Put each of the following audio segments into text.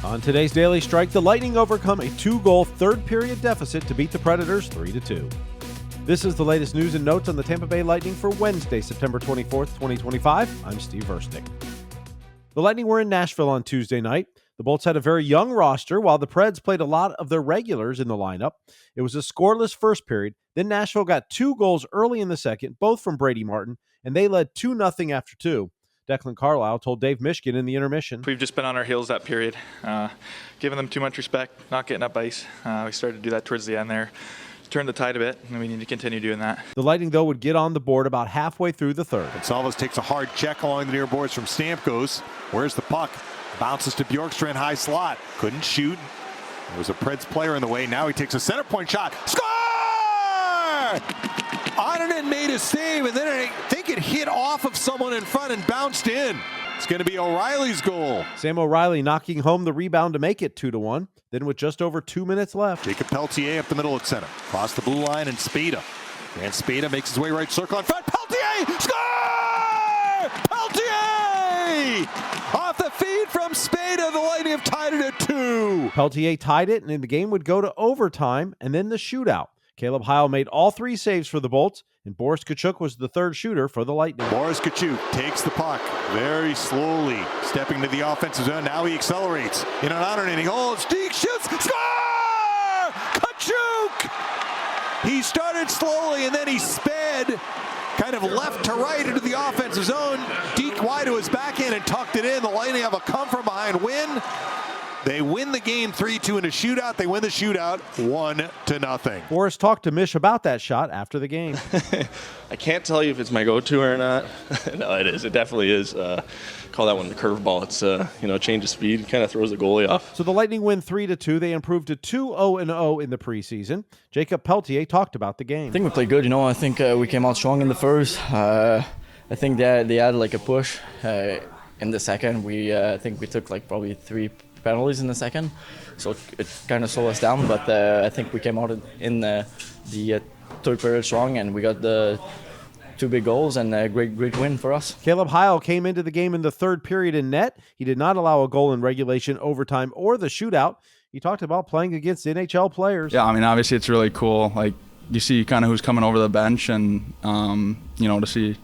On today's Daily Strike, the Lightning overcome a 2-goal third-period deficit to beat the Predators 3-2. This is the latest news and notes on the Tampa Bay Lightning for Wednesday, September 24th, 2025. I'm Steve Verstick. The Lightning were in Nashville on Tuesday night. The Bolts had a very young roster, while the Preds played a lot of their regulars in the lineup. It was a scoreless first period. Then Nashville got 2 goals early in the second, both from Brady Martin, and they led 2-0 after 2. Declan Carlisle told Dave Mishkin in the intermission. We've just been on our heels that period, giving them too much respect, not getting up ice. We started to do that towards the end there. Turned the tide a bit, and we need to continue doing that. The Lightning, though, would get on the board about halfway through the third. Gonsalves takes a hard check along the near boards from Stamkos. Where's the puck? Bounces to Bjorkstrand, high slot. Couldn't shoot. There was a Preds player in the way. Now he takes a center point shot. Score! Onanen made a save, and then I think it hit off of someone in front and bounced in. It's going to be O'Reilly's goal. Sam O'Reilly knocking home the rebound to make it 2-1. Then with just over 2 minutes left, Jakob Pelletier up the middle at center. Across the blue line and Spada. And Spada makes his way right circle in front. Pelletier! Score! Pelletier! Off the feed from Spada, the Lightning have tied it at 2. Pelletier tied it, and then the game would go to overtime and then the shootout. Caleb Heil made all 3 saves for the Bolts, and Boris Katchouk was the third shooter for the Lightning. Boris Katchouk takes the puck very slowly, stepping to the offensive zone. Now he accelerates in an honor inning. Oh, Deke shoots, score! Katchouk! He started slowly and then he sped kind of left to right into the offensive zone. Deke wide to his backhand and tucked it in. The Lightning have a come from behind win. They win the game 3-2 in a shootout. They win the shootout 1-0. Boris talked to Mish about that shot after the game. I can't tell you if it's my go-to or not. No, it is. It definitely is. Call that one the curveball. It's change of speed, kind of throws the goalie off. So the Lightning win 3-2. They improved to 2-0-0 in the preseason. Jakob Pelletier talked about the game. I think we played good. I think we came out strong in the first. I think that they had like a push in the second. I think we took like probably 3 penalties in the second, so it kind of slowed us down, but I think we came out in the third period strong, and we got the 2 big goals and a great win for us. Caleb Heil came into the game in the third period in net. He did not allow a goal in regulation, overtime, or the shootout. He talked about playing against NHL players. Yeah, obviously it's really cool. Like, you see kind of who's coming over the bench, and to see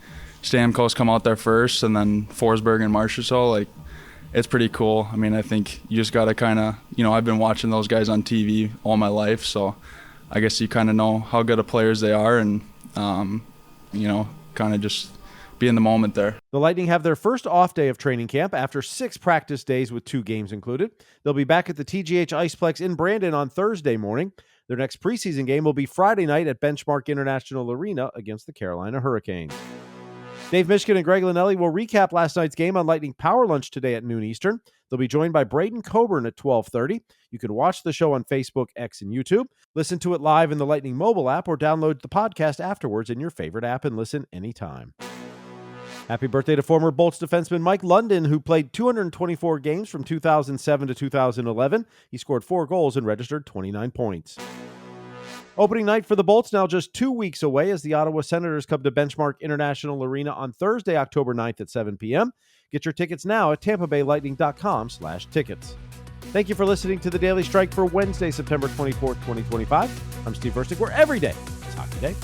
Stamkos come out there first, and then Forsberg and Marchessault, it's pretty cool. I think you just got to kind of, I've been watching those guys on TV all my life, so I guess you kind of know how good of players they are, and, kind of just be in the moment there. The Lightning have their first off day of training camp after 6 practice days with 2 games included. They'll be back at the TGH Iceplex in Brandon on Thursday morning. Their next preseason game will be Friday night at Benchmark International Arena against the Carolina Hurricanes. Dave Mishkin and Greg Linnelli will recap last night's game on Lightning Power Lunch today at noon Eastern. They'll be joined by Braden Coburn at 12:30. You can watch the show on Facebook, X, and YouTube. Listen to it live in the Lightning mobile app or download the podcast afterwards in your favorite app and listen anytime. Happy birthday to former Bolts defenseman Mike London, who played 224 games from 2007 to 2011. He scored 4 goals and registered 29 points. Opening night for the Bolts now just 2 weeks away as the Ottawa Senators come to Benchmark International Arena on Thursday, October 9th at 7 p.m. Get your tickets now at tampabaylightning.com/tickets. Thank you for listening to the Daily Strike for Wednesday, September 24th, 2025. I'm Steve Verstick, where every day is Hockey Day.